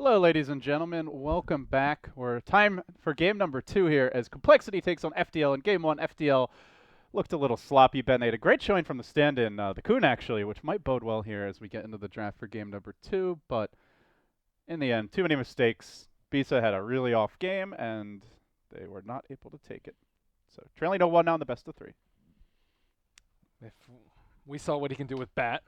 Hello, ladies and gentlemen. Welcome back. We're time for game number 2 here as complexity takes on FDL. In game 1, FDL looked a little sloppy. Ben made a great showing from the stand-in, the Coon actually, which might bode well here as we get into the draft for game number 2. But in the end, too many mistakes. Bisa had a really off game, and they were not able to take it. So trailing 0-1 now in the best of 3. If we saw what he can do with Bat,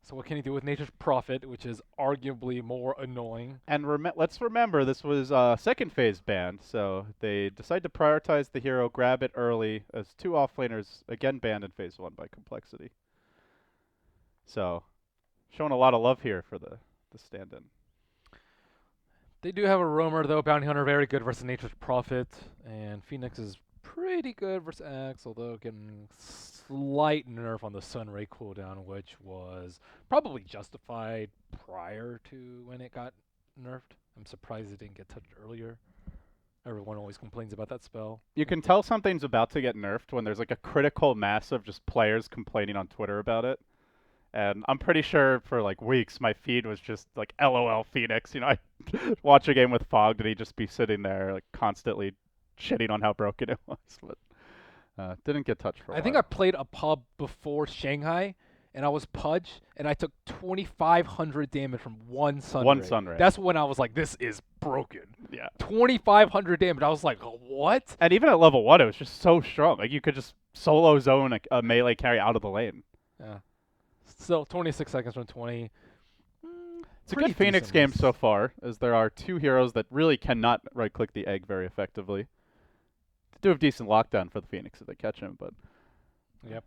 so what can he do with Nature's Prophet, which is arguably more annoying? And let's remember, this was second phase banned, so they decide to prioritize the hero, grab it early, as two offlaners again banned in phase 1 by complexity. So, showing a lot of love here for the stand-in. They do have a roamer though, Bounty Hunter very good versus Nature's Prophet, and Phoenix is pretty good versus Axe, although getting slight nerf on the Sunray cooldown, which was probably justified prior to when it got nerfed. I'm surprised it didn't get touched earlier. Everyone always complains about that spell. You can tell something's about to get nerfed when there's like a critical mass of just players complaining on Twitter about it. And I'm pretty sure for like weeks my feed was just like LOL Phoenix. You know, I watch a game with Fogged and he'd just be sitting there like constantly shitting on how broken it was. But didn't get touched for a I while. think I played a pub before Shanghai, and I was Pudge, and I took 2,500 damage from one Sunray. One Sunray. That's when I was like, this is broken. Yeah. 2,500 damage. I was like, what? And even at level 1, it was just so strong. Like you could just solo zone a melee carry out of the lane. Yeah. Still, 26 seconds from 20. It's a good Phoenix game so far, as there are two heroes that really cannot right-click the egg very effectively. They do have decent lockdown for the Phoenix if they catch him, but Yep.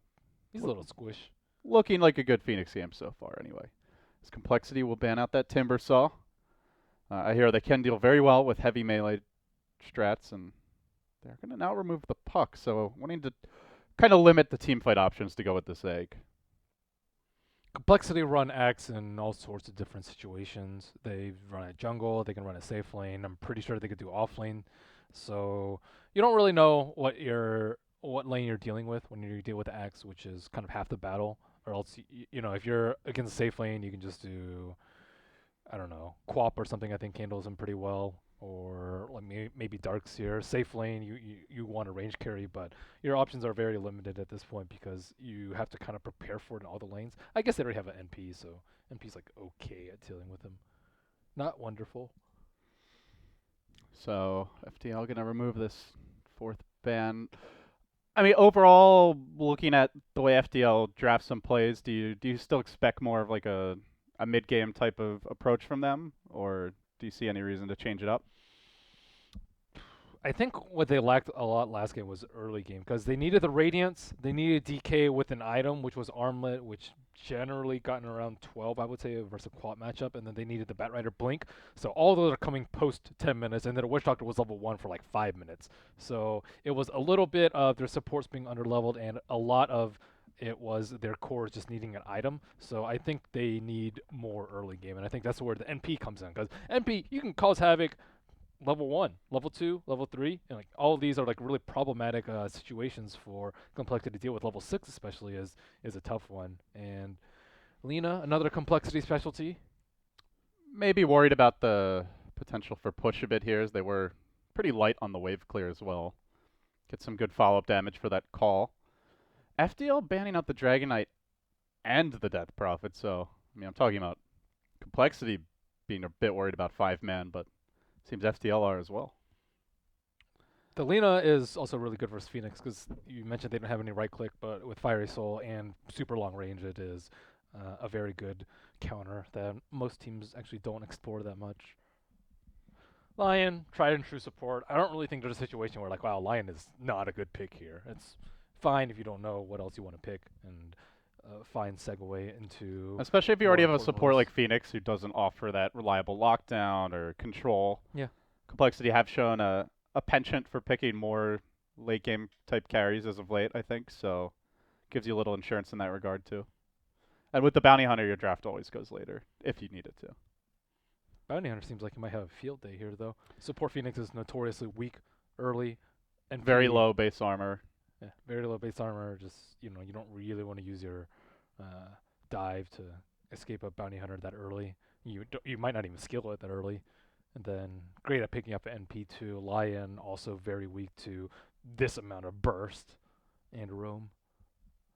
He's a little squish. looking like a good Phoenix game so far anyway. This complexity will ban out that Timber Saw. I hear they can deal very well with heavy melee strats, and they're going to now remove the puck, so wanting to kind of limit the teamfight options to go with this egg. Complexity run Axe in all sorts of different situations. They run a jungle, they can run a safe lane. I'm pretty sure they could do off lane. So you don't really know what lane you're dealing with when you deal with the Axe, which is kind of half the battle. Or else, you know, if you're against a safe lane, you can just do, I don't know, Quap or something. I think handles him pretty well. Or like maybe Darkseer. Safe lane, you want a range carry, but your options are very limited at this point because you have to kind of prepare for it in all the lanes. I guess they already have an NP, so NP's like okay at dealing with him. Not wonderful. So FDL going to remove this fourth ban. I mean, overall, looking at the way FDL drafts some plays, do you still expect more of like a mid-game type of approach from them, or do you see any reason to change it up? I think what they lacked a lot last game was early game because they needed the Radiance, they needed DK with an item, which was Armlet, which generally gotten around 12, I would say, versus a quad matchup, and then they needed the Batrider Blink. So all those are coming post 10 minutes, and then a Witch Doctor was level 1 for like 5 minutes. So it was a little bit of their supports being underleveled, and a lot of it was their cores just needing an item. So I think they need more early game, and I think that's where the NP comes in, because NP, you can cause havoc level 1, level 2, level 3, and like all of these are like really problematic situations for complexity to deal with. Level 6 especially is a tough one. And Lena, another complexity specialty. Maybe worried about the potential for push a bit here, as they were pretty light on the wave clear as well. Get some good follow-up damage for that call. FDL banning out the Dragon Knight and the Death Prophet, so I mean I'm talking about complexity being a bit worried about 5-man, but seems FDL are as well. The Lena is also really good versus Phoenix because you mentioned they don't have any right click, but with Fiery Soul and super long range, it is a very good counter that most teams actually don't explore that much. Lion, tried and true support. I don't really think there's a situation where like, wow, Lion is not a good pick here. It's fine if you don't know what else you want to pick and find segue into. Especially if you already have a support roles. like Phoenix who doesn't offer that reliable lockdown or control. Yeah. Complexity have shown a penchant for picking more late game type carries as of late, I think, so gives you a little insurance in that regard too. And with the Bounty Hunter, your draft always goes later, if you need it to. Bounty Hunter seems like he might have a field day here, though. Support Phoenix is notoriously weak early and Very low base armor. Yeah, very low base armor. Just you don't really want to use your dive to escape a Bounty Hunter that early. You might not even skill it that early. And then great at picking up NP2. Lion also very weak to this amount of burst and roam.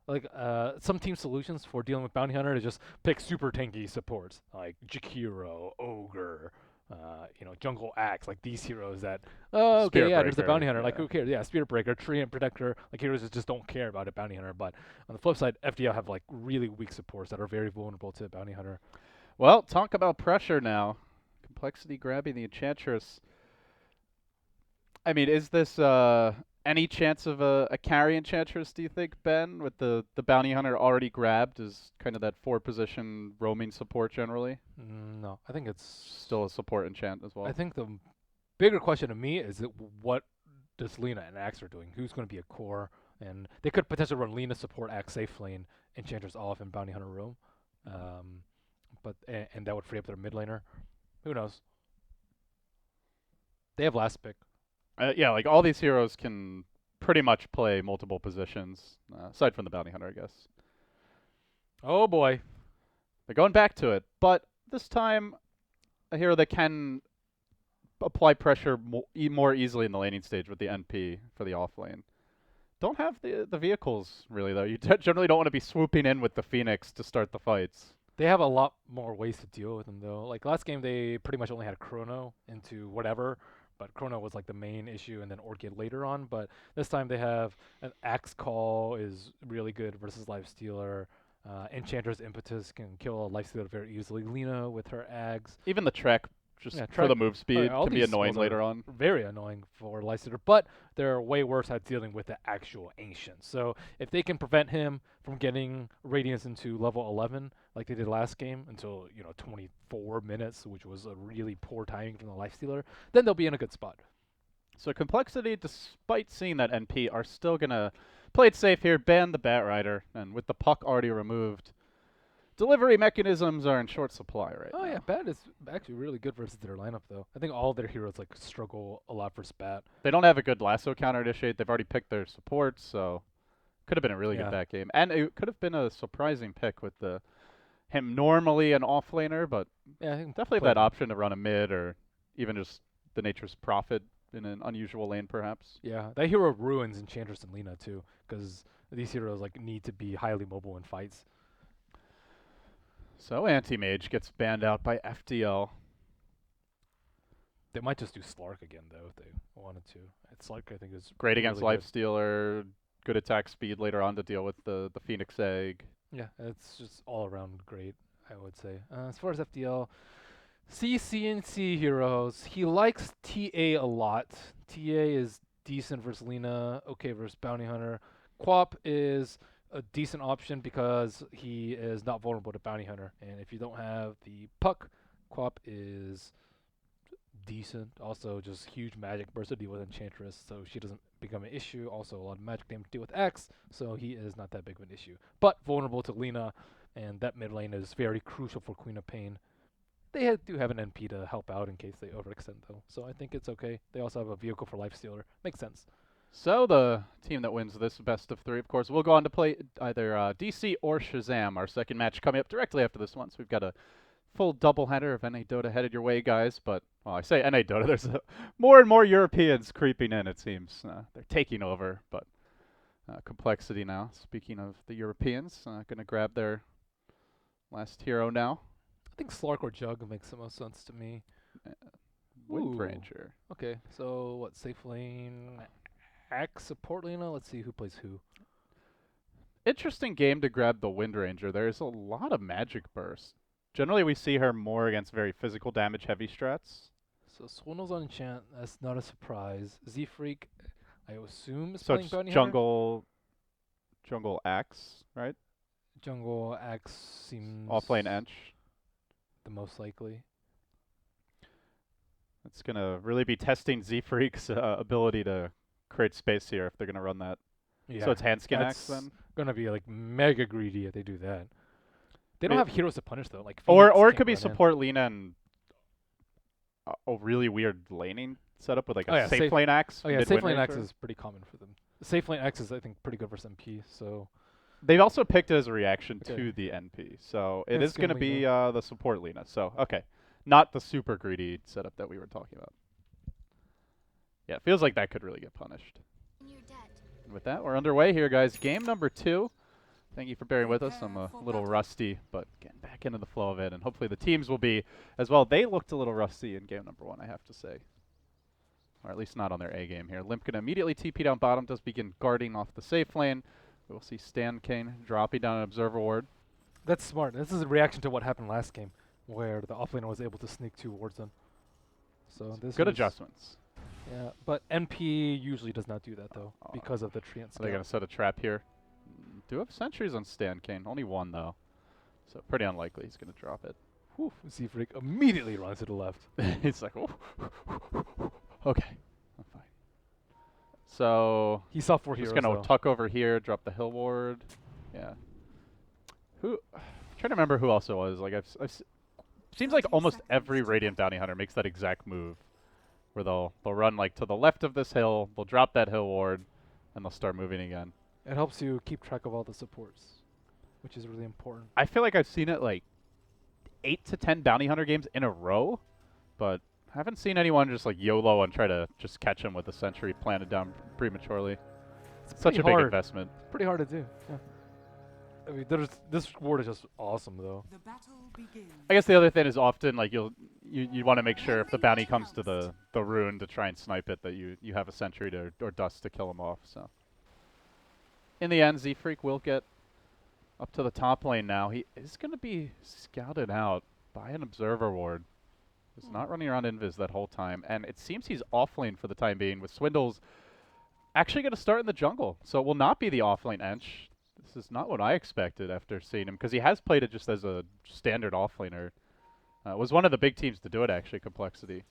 Like some team solutions for dealing with bounty hunter is just pick super tanky supports like Jakiro, Ogre, Jungle Axe, like these heroes that okay, Spirit yeah, there's the Breaker, bounty hunter, like yeah. who cares? Yeah, Spirit Breaker, Treant Protector, like heroes that just don't care about a bounty hunter. But on the flip side, FDL have like really weak supports that are very vulnerable to bounty hunter. Well, talk about pressure now. compLexity grabbing the Enchantress. I mean, is this any chance of a carry Enchantress, do you think, Ben, with the Bounty Hunter already grabbed as kind of that 4-position roaming support generally? No, I think it's. Still a support enchant as I well. think the bigger question to me is what does Lena and Axe are doing? Who's going to be a core? And they could potentially run Lena support Axe safe lane, Enchantress off, and Bounty Hunter roam. And that would free up their mid laner. Who knows? They have last pick. Yeah, like all these heroes can pretty much play multiple positions, aside from the Bounty Hunter, I guess. Oh boy. They're going back to it, but this time a hero that can apply pressure more easily in the laning stage with the NP for the off lane. Don't have the vehicles really though. You generally don't want to be swooping in with the Phoenix to start the fights. They have a lot more ways to deal with them though. Like last game, they pretty much only had Chrono into whatever, but Chrono was like the main issue, and then Orchid later on. But this time they have an Axe Call is really good versus Lifestealer. Enchantress Impetus can kill a Lifestealer very easily. Lena with her Ags. Even the Trek, just Yeah, for track. the move Oh, speed, yeah, all can be these annoying skills later are on. very annoying for Lysander, but they're way worse at dealing with the actual Ancient. So if they can prevent him from getting Radiance into level 11, like they did last game, until 24 minutes, which was a really poor timing from the Lifestealer, then they'll be in a good spot. So compLexity, despite seeing that NP, are still gonna play it safe here, ban the Batrider, and with the puck already removed, delivery mechanisms are in short supply right Oh yeah, now. Bat is actually really good versus their lineup though. I think all their heroes like struggle a lot versus Bat. They don't have a good lasso counter initiate. They've already picked their supports, so could have been a really good Yeah. back game. And it could have been a surprising pick with him normally an offlaner, but Yeah, I think definitely play that option to run a mid or even just the Nature's Prophet in an unusual lane perhaps. Yeah, that hero ruins Enchantress and Lena too, because these heroes like need to be highly mobile in fights. So Anti-Mage gets banned out by FDL. They might just do Slark again though if they wanted to. Slark I think is Great against really good. Lifestealer, good attack speed later on to deal with the Phoenix Egg. Yeah, it's just all around great, I would say. As far as FDL, CNC heroes, he likes TA a lot. TA is decent versus Lena, okay versus Bounty Hunter. Quap is a decent option because he is not vulnerable to Bounty Hunter. And if you don't have the puck, Quap is decent. Also, just huge magic burst to deal with Enchantress, so she doesn't become an issue. Also, a lot of magic damage to deal with X, so he is not that big of an issue. But vulnerable to Lena, and that mid lane is very crucial for Queen of Pain. They do have an NP to help out in case they overextend, though, so I think it's okay. They also have a vehicle for Lifestealer. Makes sense. So the team that wins this best of 3, of course, will go on to play either DC or Shazam. Our second match coming up directly after this one. So we've got a full doubleheader of NA Dota headed your way, guys. But, well, I say NA Dota, there's more and more Europeans creeping in, it seems. They're taking over, but compLexity now. Speaking of the Europeans, going to grab their last hero now. I think Slark or Jug makes the most sense to me. Wind Ooh. Ranger. Okay, so what, safe lane, Axe support Lena? Let's see who plays who. Interesting game to grab the Wind Ranger. There's a lot of magic burst. Generally, we see her more against very physical damage heavy strats. So Swindle's on enchant. That's not a surprise. Z-Freak, I assume is So playing it's Bounty Hunter. jungle axe, right? Jungle Axe seems Offlane Ench. the most likely. It's gonna really be testing Z-Freak's ability to create space here if they're gonna run that. Yeah. So it's Handskin Axe that's then? gonna be like mega greedy if they do that. They don't May- have heroes to punish though. Like Or Phoenix it can't could be run in. support Lena and a really weird laning setup with like a safe lane axe. Oh yeah, mid safe Wind lane X Ranger. is pretty common for them. Safe lane X is I think pretty good versus MP. So They've also picked it as a reaction Okay. to the NP. So it It's is going to gonna be Lena. the support Lena. So, okay. Not the super greedy setup that we were talking about. Yeah, it feels like that could really get punished. And with that, we're underway here, guys. Game number 2. Thank you for bearing with us. I'm a little rusty, but getting back into the flow of it, and hopefully the teams will be as well. They looked a little rusty in game number 1, I have to say. Or at least not on their A game here. Limp gonna immediately TP down bottom, does begin guarding off the safe lane. We'll see Stan Kane dropping down an observer ward. That's smart. This is a reaction to what happened last game, where the offlaner was able to sneak 2 wards in. So this Good was adjustments. Yeah, but NP usually does not do that though, because of the treant So they're gonna set a trap here. Do have sentries on Stan Kane, only 1 though. So pretty unlikely he's gonna drop it. Whew, Zfreak immediately runs to the left. He's like, oh, okay, I'm fine. So He saw 4 heroes just gonna though. tuck over here, drop the hill ward. Yeah. I'm trying to remember who else it was. Like seems like almost every Radiant Bounty Hunter makes that exact move, where they'll run like to the left of this hill, they'll drop that hill ward, and they'll start moving again. It helps you keep track of all the supports, which is really important. I feel like I've seen it like 8 to 10 Bounty Hunter games in a row, but I haven't seen anyone just like YOLO and try to just catch him with a sentry planted down prematurely. It's such a big investment. It's pretty hard to do. Yeah. I mean, this ward is just awesome though. I guess the other thing is often like you want to make sure if the bounty comes to the rune to try and snipe it that you have a sentry or dust to kill him off. So in the end, Zfreak will get up to the top lane now. He is going to be scouted out by an observer ward. He's not running around invis that whole time, and it seems he's off lane for the time being, with Swindles actually going to start in the jungle. So it will not be the off lane Ench. This is not what I expected after seeing him, because he has played it just as a standard offlaner. Was one of the big teams to do it, actually, compLexity.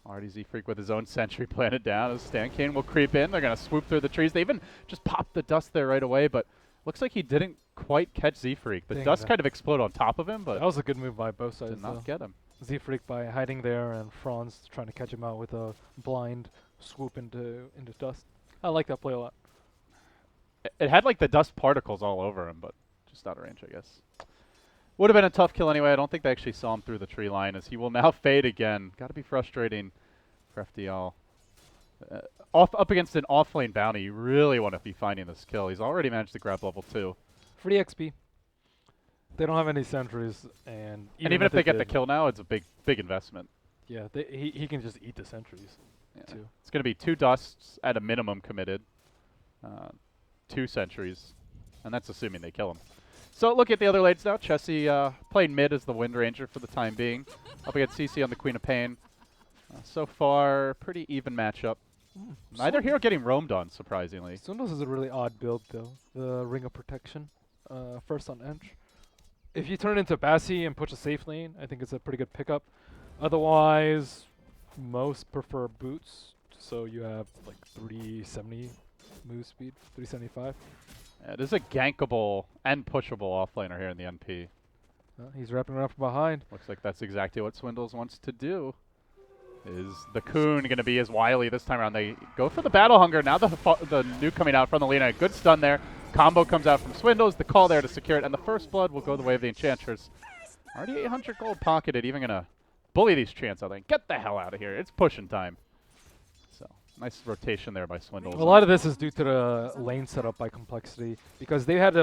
Already Zfreak with his own sentry planted down as Stan Kane will creep in. They're going to swoop through the trees. They even just popped the dust there right away, but looks like he didn't quite catch Zfreak. The dust kind of exploded on top of him, but that was a good move by both sides. Did not get him. Zfreak by hiding there, and Franz trying to catch him out with a blind swoop into dust. I like that play a lot. It had like the dust particles all over him, but just out of range, I guess. Would have been a tough kill anyway. I don't think they actually saw him through the tree line, as he will now fade again. Got to be frustrating for FDL. Up against an off-lane bounty, you really want to be finding this kill. He's already managed to grab level 2. Free XP. They don't have any sentries, and even if they get the kill now, it's a big investment. Yeah, he can just eat the sentries, too. It's going to be 2 dusts at a minimum committed. 2 sentries, and that's assuming they kill him. So look at the other lanes now. Chessie playing mid as the Wind Ranger for the time being. Up against CC on the Queen of Pain. So far, pretty even matchup. Neither hero getting roamed on, surprisingly. Swindles is a really odd build, though. The Ring of Protection, first on Ench. If you turn into Bassi and push a safe lane, I think it's a pretty good pickup. Otherwise, most prefer boots, so you have like 370 move speed, 375. Yeah, it is a gankable and pushable offlaner here in the NP. He's wrapping around from behind. Looks like that's exactly what Swindles wants to do. Is the Coon going to be as wily this time around? They go for the Battle Hunger. Now the nuke coming out from the Lina. Good stun there. Combo comes out from Swindles. The call there to secure it. And the first blood will go the way of the Enchantress. Already 800 gold pocketed. Even going to bully these Chants out there. Get the hell out of here. It's pushing time. So nice rotation there by Swindles. A lot of this is due to the lane setup by compLexity, because they had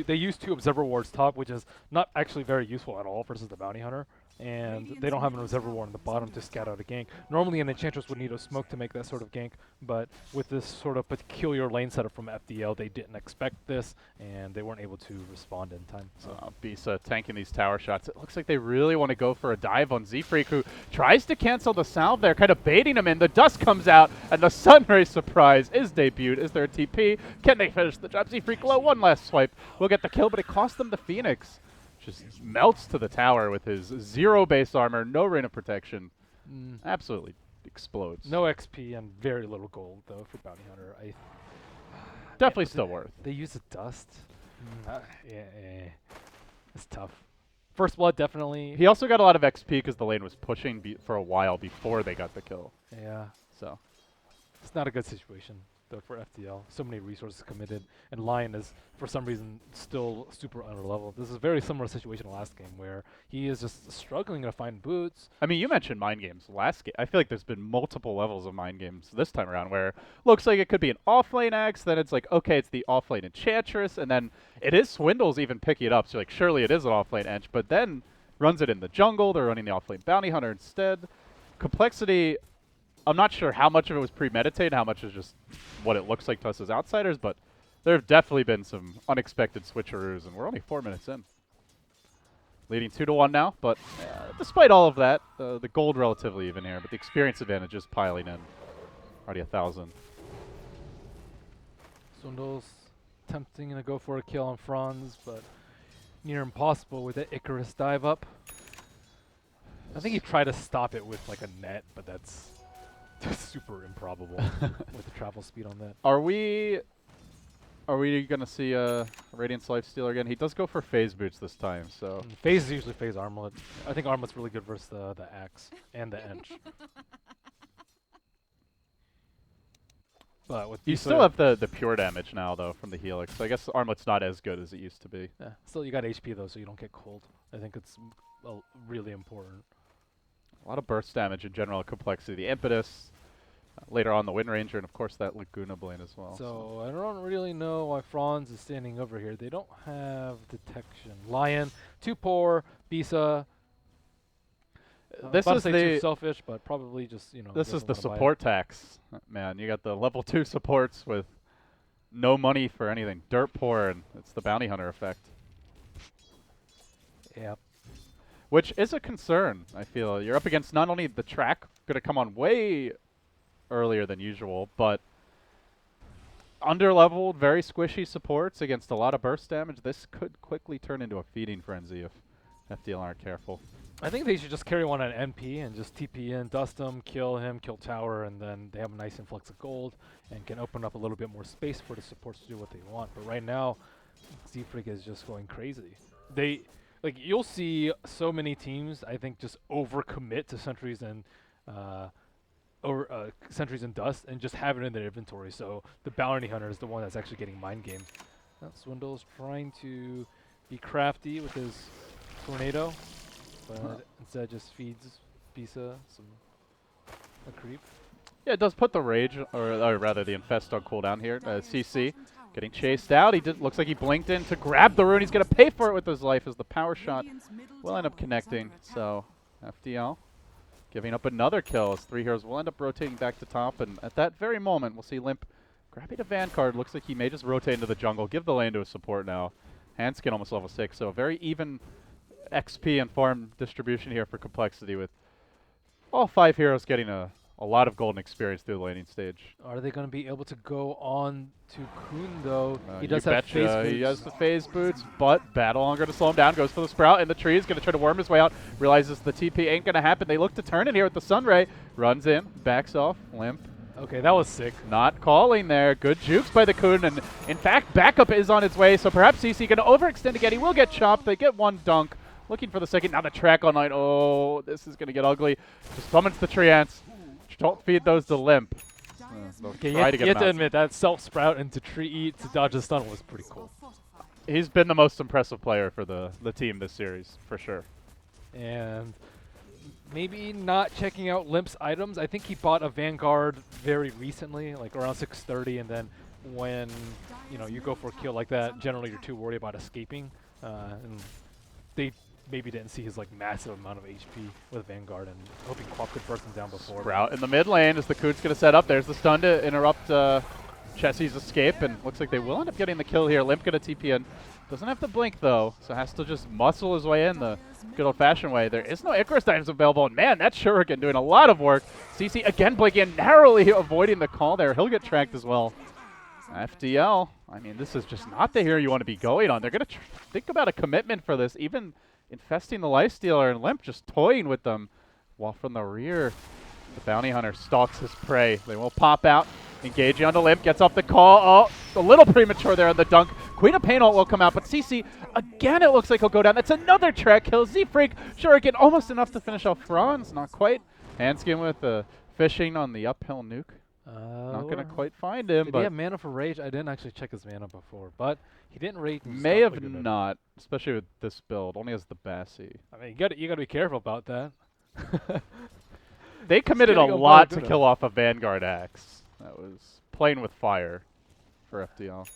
they used 2 Observer Wards top, which is not actually very useful at all versus the Bounty Hunter. And they don't have an Observer Ward on the bottom to scout out a gank. Normally an Enchantress would need a smoke to make that sort of gank, but with this sort of peculiar lane setup from FDL, they didn't expect this, and they weren't able to respond in time. So Bisa tanking these tower shots. It looks like they really want to go for a dive on Zfreak, who tries to cancel the salve there, kind of baiting him in. The dust comes out, and the Sunray surprise is debuted. Is there a TP? Can they finish the job? Zfreak low, one last swipe. We'll get the kill, but it cost them the Phoenix. Just melts to the tower with his 0 base armor, no Ring of Protection. Absolutely explodes. No XP and very little gold, though, for Bounty Hunter. Definitely still worth. They use the dust. It's tough. First blood, definitely. He also got a lot of XP because the lane was pushing for a while before they got the kill. Yeah. So it's not a good situation. for FDL. So many resources committed, and Lion is for some reason still super under level. This is a very similar situation to last game where he is just struggling to find boots. I mean, you mentioned mind games last game. I feel like there's been multiple levels of mind games this time around where looks like it could be an offlane Axe, then it's like, okay, it's the offlane Enchantress, and then it is Swindles even picking it up, so like, surely it is an offlane Ench, but then runs it in the jungle, they're running the offlane Bounty Hunter instead. compLexity, I'm not sure how much of it was premeditated, how much is just what it looks like to us as outsiders, but there have definitely been some unexpected switcheroos, and we're only 4 minutes in. Leading 2-1 now, but despite all of that, the gold relatively even here, but the experience advantage is piling in. Already 1,000. Swindles attempting to go for a kill on Franz, but near impossible with that Icarus dive up. I think he tried to stop it with like a net, but that's super improbable with the travel speed on that. Are we going to see Radiant's Lifestealer again? He does go for phase boots this time, so. Phase is usually phase Armlet. I think Armlet's really good versus the Axe and the Ench. But with You still have the pure damage now, though, from the Helix. So I guess Armlet's not as good as it used to be. Yeah, still you got HP, though, so you don't get cold. I think it's really important. A lot of burst damage in general, compLexity. The Impetus, later on the Wind Ranger, and of course that Laguna Blade as well. So I don't really know why Franz is standing over here. They don't have detection. Lion, too poor. Bisa. This is too selfish, but probably just This is the support tax, man. You got the level 2 supports with no money for anything, dirt poor, and it's the Bounty Hunter effect. Yep. Which is a concern, I feel. You're up against not only the track, going to come on way earlier than usual, but under-leveled, very squishy supports against a lot of burst damage. This could quickly turn into a feeding frenzy if FDL aren't careful. I think they should just carry one on NP and just TP in, dust him, kill tower, and then they have a nice influx of gold and can open up a little bit more space for the supports to do what they want. But right now, Z-Freak is just going crazy. You'll see so many teams, I think, just overcommit to sentries and sentries and dust and just have it in their inventory. So the Bounty Hunter is the one that's actually getting mind gamed. Swindle's trying to be crafty with his tornado, but instead just feeds Bisa a creep. Yeah, it does put the Rage, or rather the Infest on cooldown here. CC getting chased out. Looks like he blinked in to grab the rune. He's going to pay for it with his life as the power shot will end up connecting. So FDL giving up another kill as 3 heroes will end up rotating back to top. And at that very moment, we'll see Limp grabbing a Vanguard. Looks like he may just rotate into the jungle, give the lane to his support now. Handskin almost level 6, so a very even XP and farm distribution here for compLexity with all 5 heroes getting a lot of golden experience through the laning stage. Are they going to be able to go on to Kun, though? He does have phase boots. He has the phase boots, but Battle Hunger to slow him down. Goes for the Sprout in the trees, going to try to worm his way out. Realizes the TP ain't going to happen. They look to turn it here with the Sunray. Runs in, backs off, Limp. Okay, that was sick. Not calling there. Good jukes by the Kun, and in fact, backup is on its way, so perhaps CC going to overextend again. He will get chopped. They get one dunk. Looking for the second. Now the track online. Oh, this is going to get ugly. Just summons the tree ants. Don't feed those to Limp. Okay, you have to admit that self-sprout into tree eat to dodge a stun was pretty cool. He's been the most impressive player for the team this series, for sure. And maybe not checking out Limp's items. I think he bought a Vanguard very recently, like around 6:30, and then when you go for a kill like that, generally you're too worried about escaping. And they maybe didn't see his massive amount of HP with Vanguard and hoping Quap could burst him down before. Sprout in the mid lane as the Kun's going to set up. There's the stun to interrupt Chessie's escape, and looks like they will end up getting the kill here. Limp going to TP in. Doesn't have to blink, though, so has to just muscle his way in the good old-fashioned way. There is no Icarus dives available, and man, that Shuriken doing a lot of work. CC again blinking, narrowly avoiding the call there. He'll get tracked as well. FDL, I mean, this is just not the hero you want to be going on. They're going to think about a commitment for this, even infesting the Lifestealer, and Limp just toying with them. While from the rear, the Bounty Hunter stalks his prey. They will pop out, engaging onto Limp, gets off the call. Oh, a little premature there on the dunk. Queen of Pain ult will come out, but CC, again, it looks like he'll go down. That's another track kill. Z-Freak, Shuriken, almost enough to finish off Franz. Not quite. Handskin with the fishing on the uphill nuke. Not going to quite find him, Did but he have mana for Rage? I didn't actually check his mana before, but he didn't rage. may have not, especially with this build. Only has the Bassi. I mean, you gotta be careful about that. They committed a getting lot to unpredictable. kill off a Vanguard Axe. That was playing with fire for FDL.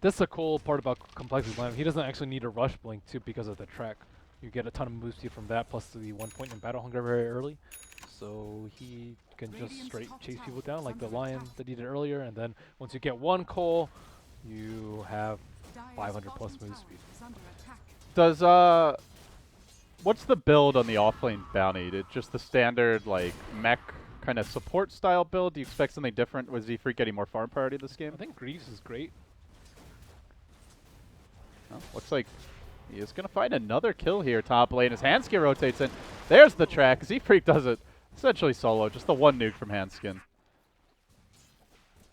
This is a cool part about Complexity Lamb. He doesn't actually need a Rush Blink too because of the track. You get a ton of move speed from that, plus the 1 point in Battle Hunger very early. So he can just straight chase people down like the Lion that he did earlier, and then once you get 1 coal, you have 500 plus move speed. Does what's the build on the offlane bounty? Did just the standard like mech kind of support style build? Do you expect something different? Was Z-Freak getting more farm priority this game? I think Greaves is great. Oh, looks like he is going to find another kill here top lane as Hanskin rotates in. There's the track. Z-Freak does it essentially solo, just the 1 nuke from Hanskin.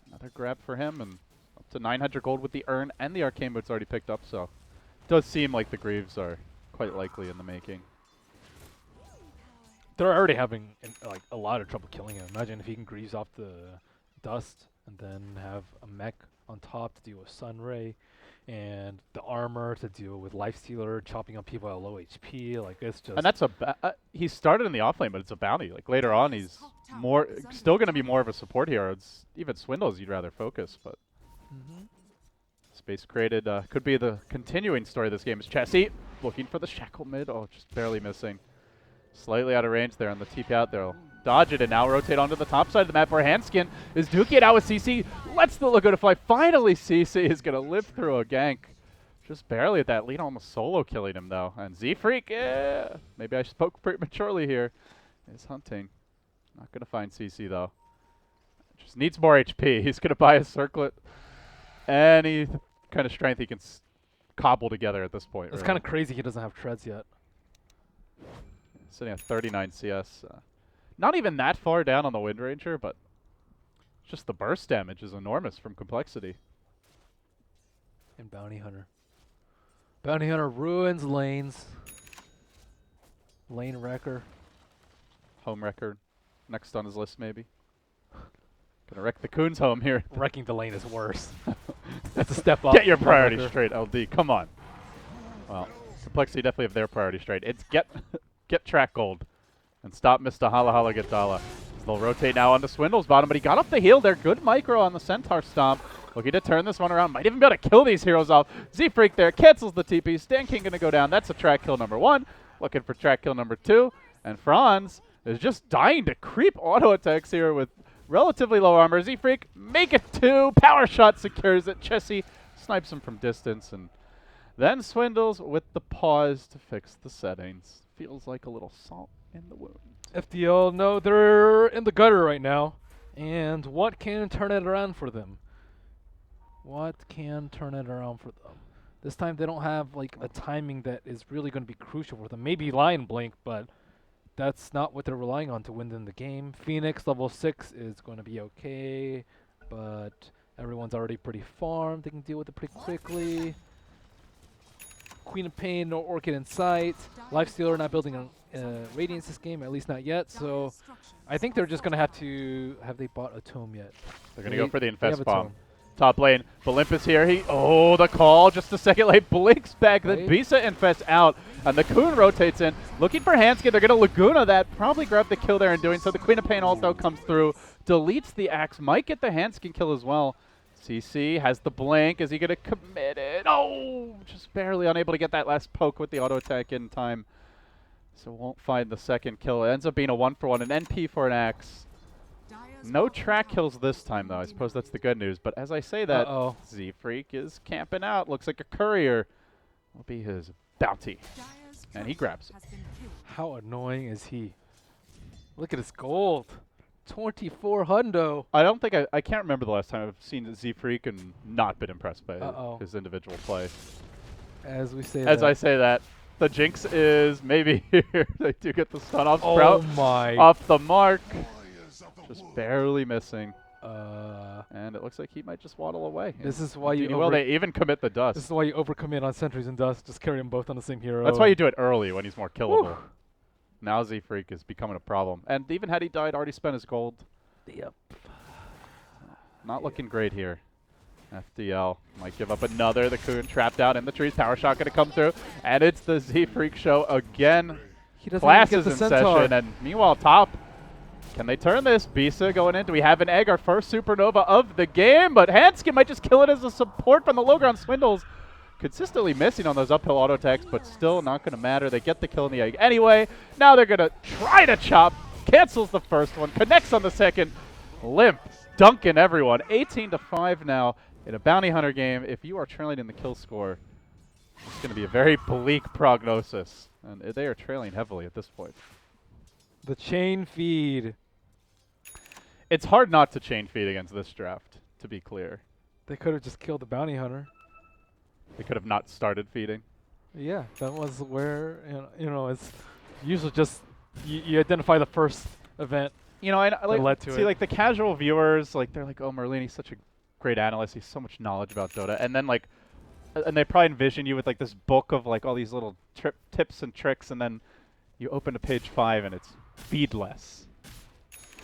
Another grab for him, and up to 900 gold with the urn, and the arcane boots already picked up, so it does seem like the Greaves are quite likely in the making. They're already having like a lot of trouble killing him. Imagine if he can Greaves off the dust and then have a mech on top to deal with Sunray, and the armor to deal with Lifestealer, chopping up people at low HP. Like it's just. And that's he started in the offlane, but it's a bounty. Like later on, he's still going to be more of a support hero. It's even Swindles you'd rather focus, but space created could be the continuing story of this game. Is Chessie looking for the shackle mid? Oh, just barely missing. Slightly out of range there on the TP out there. Dodge it and now rotate onto the top side of the map where Hanskin is duking it out with CC. Lets the Laguna fly. Finally, CC is going to live through a gank. Just barely at that lead, almost solo killing him though. And Z-Freak, maybe I spoke prematurely here, is hunting. Not going to find CC though. Just needs more HP. He's going to buy a circlet. Any kind of strength he can cobble together at this point. It's kind of crazy he doesn't have treads yet. Sitting at 39 CS. Not even that far down on the Wind Ranger, but just the burst damage is enormous from complexity. And Bounty Hunter. Bounty Hunter ruins lanes. Lane wrecker. Home record. Next on his list, maybe. Gonna wreck the Coon's home here. Wrecking the lane is worse. That's a step up. Get your priority straight, LD. Come on. Well, complexity definitely have their priority straight. It's get track gold and stop Mr. Hala Hala Gatala. They'll rotate now onto Swindle's bottom, but he got off the heel there. Good micro on the Centaur Stomp. Looking to turn this one around. Might even be able to kill these heroes off. Z-Freak there cancels the TP. Stan King going to go down. That's a track kill number 1. Looking for track kill number 2. And Franz is just dying to creep auto attacks here with relatively low armor. Z-Freak make it 2. Power shot secures it. Chessie snipes him from distance. And then Swindles with the pause to fix the settings. Feels like a little salt in the wound. FDL, no, they're in the gutter right now. And what can turn it around for them? What can turn it around for them? This time they don't have like a timing that is really going to be crucial for them. Maybe Lion Blink, but that's not what they're relying on to win in the game. Phoenix level 6 is going to be okay, but everyone's already pretty farmed. They can deal with it pretty quickly. Queen of Pain, no Orchid in sight. Lifestealer not building Radiance this game, at least not yet. So I think they're just going to have they bought a Tome yet? They're going to go for the Infest Bomb. Top lane, Olympus here. The call, just a second late, blinks back, then Bisa Infest out, and the Coon rotates in, looking for Hanskin. They're going to Laguna that, probably grab the kill there in doing so. The Queen of Pain also comes through, deletes the Axe, might get the Hanskin kill as well. CC has the blink. Is he going to commit it? Oh, just barely unable to get that last poke with the auto attack in time. So won't find the second kill. It ends up being a 1-for-1, an NP for an Axe. No track kills this time, though. I suppose that's the good news. But as I say that, Z-Freak is camping out. Looks like a courier will be his bounty. And he grabs it. How annoying is he? Look at his gold. 24 hundo. I don't think I can't remember the last time I've seen Z-Freak and not been impressed by his individual play. As we say I say that, the jinx is maybe here. They do get the stun off Sprout. Oh my. Off the mark. Just barely missing. And it looks like he might just waddle away. This is why they even commit the dust. This is why you overcommit on sentries and dust. Just carry them both on the same hero. That's why you do it early when he's more killable. Woo. Now Z-Freak is becoming a problem. And even had he died, already spent his gold. Yep. Not looking great here. FDL might give up another. The Coon trapped out in the trees. Power shot going to come through. And it's the Z Freak show again. He doesn't even Class get is the in centaur. session. And meanwhile, top. Can they turn this? Bisa going in. Do we have an egg? Our first supernova of the game. But Hanskin might just kill it as a support from the low ground Swindles. Consistently missing on those uphill auto attacks, but still not going to matter. They get the kill in the egg anyway. Now they're going to try to chop. Cancels the first one. Connects on the second. Limp. Dunking everyone. 18-5 now in a bounty hunter game. If you are trailing in the kill score, it's going to be a very bleak prognosis. And they are trailing heavily at this point. The chain feed. It's hard not to chain feed against this draft, to be clear. They could have just killed the bounty hunter. They could have not started feeding. Yeah, that was where, it's usually just you identify the first event. You know, I led like to see it. like the casual viewers, like they're like, oh, Merlini's such a great analyst. He's so much knowledge about Dota, and then like, and they probably envision you with like this book of like all these little tips and tricks, and then you open to page 5 and it's feed less.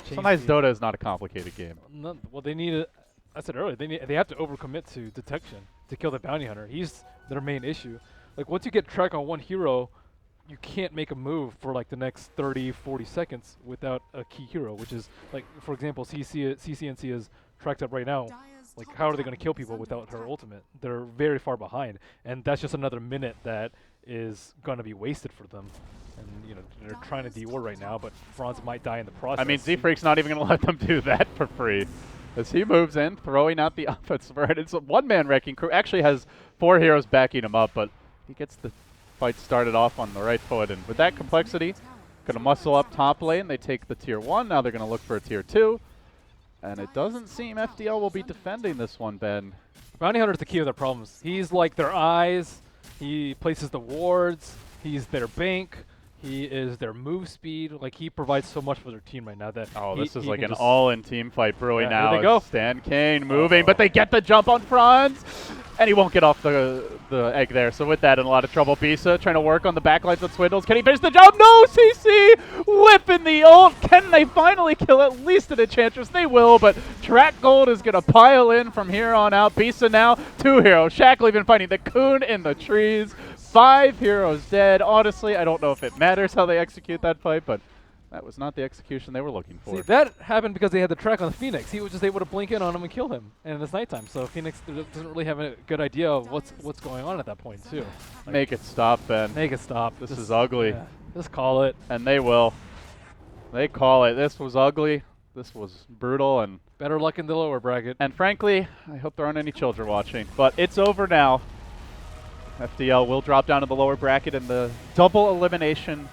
Sometimes feed. Dota is not a complicated game. No, well, they need it. I said earlier, they have to overcommit to detection to kill the bounty hunter. He's their main issue. Like once you get track on one hero, you can't make a move for like the next 30, 40 seconds without a key hero, which is like, for example, CCNC is tracked up right now. Like, how are they going to kill people without her ultimate? They're very far behind, and that's just another minute that is going to be wasted for them. And they're trying to de-war right now, but Franz might die in the process. I mean, Z-Freak's not even going to let them do that for free. As he moves in, throwing out the offensive right. It's a one-man wrecking crew. Actually has 4 heroes backing him up, but he gets the fight started off on the right foot. And with that complexity, going to muscle up top lane. They take the tier 1. Now they're going to look for a tier 2. And it doesn't seem FDL will be defending this one, Ben. Bounty Hunter's the key of their problems. He's like their eyes. He places the wards. He's their bank. He is their move speed. Like, he provides so much for their team right now that This is like an all-in team fight brewing now. Here they go. Stan Kane moving, but they get the jump on Franz, and he won't get off the egg there. So with that, in a lot of trouble. Bisa trying to work on the backlines of Swindles. Can he finish the jump? No, CC whipping the ult. Can they finally kill at least an Enchantress? They will, but Track Gold is going to pile in from here on out. Bisa now, 2 heroes. Shackle even fighting the Coon in the trees. 5 heroes dead. Honestly, I don't know if it matters how they execute that fight, but that was not the execution they were looking for. See, that happened because they had the track on the Phoenix. He was just able to blink in on him and kill him, and it's nighttime, so Phoenix doesn't really have a good idea of what's going on at that point, too. Like, Make it stop, Ben. Make it stop. This is ugly. Yeah, just call it. And they will. They call it. This was ugly. This was brutal, and Better luck in the lower bracket. frankly, I hope there aren't any children watching. But it's over now. FDL will drop down to the lower bracket in the double elimination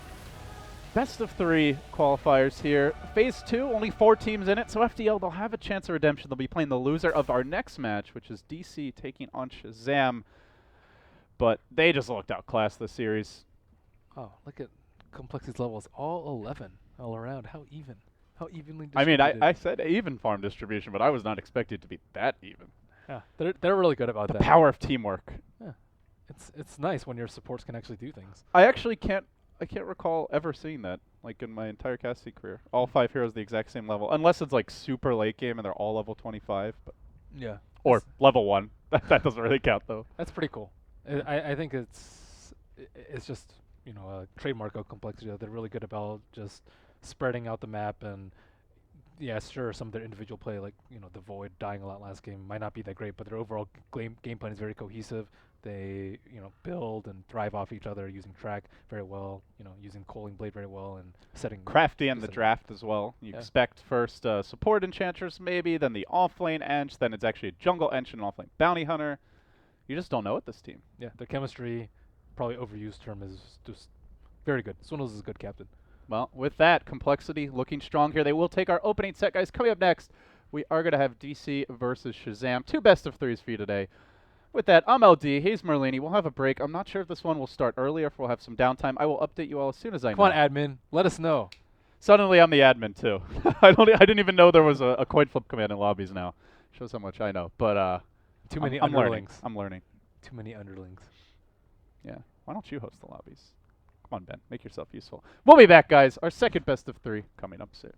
best of 3 qualifiers here. Phase 2, only 4 teams in it, so FDL, they'll have a chance of redemption. They'll be playing the loser of our next match, which is DC taking on Shazam. But they just looked outclassed this series. Oh, look at complexity's levels. All 11 all around. How even? How evenly I distributed. mean, I said even farm distribution, but I was not expecting it to be that even. Yeah, they're really good about The that. power of teamwork. Yeah. It's nice when your supports can actually do things. I actually can't recall ever seeing that, like in my entire casting career. All 5 heroes the exact same level, unless it's like super late game and they're all level 25. But Yeah. or level 1. That doesn't really count though. That's pretty cool. I think it's just a trademark of complexity. They're really good about just spreading out the map, and yeah, sure, some of their individual play, like the Void dying a lot last game, might not be that great, but their overall game plan is very cohesive. They build and thrive off each other using track very well, using Coaling Blade very well, and setting Crafty in the draft as well. You expect first support Enchantress maybe, then the offlane Ench, then it's actually a jungle Ench and an offlane Bounty Hunter. You just don't know with this team. Yeah, their chemistry, probably overused term, is just very good. Swindles is a good captain. Well, with that, complexity looking strong here. They will take our opening set, guys. Coming up next, we are going to have DC versus Shazam. 2 best of 3s for you today. With that, I'm LD. He's Merlini. We'll have a break. I'm not sure if this one will start early or if we'll have some downtime. I will update you all as soon as I know. Come on, admin. Let us know. Suddenly, I'm the admin, too. I didn't even know there was a coin flip command in lobbies now. Shows how much I know. But Too many I'm learning. underlings. I'm learning. Too many underlings. Yeah. Why don't you host the lobbies? Come on, Ben. Make yourself useful. We'll be back, guys. Our second best of 3 coming up soon.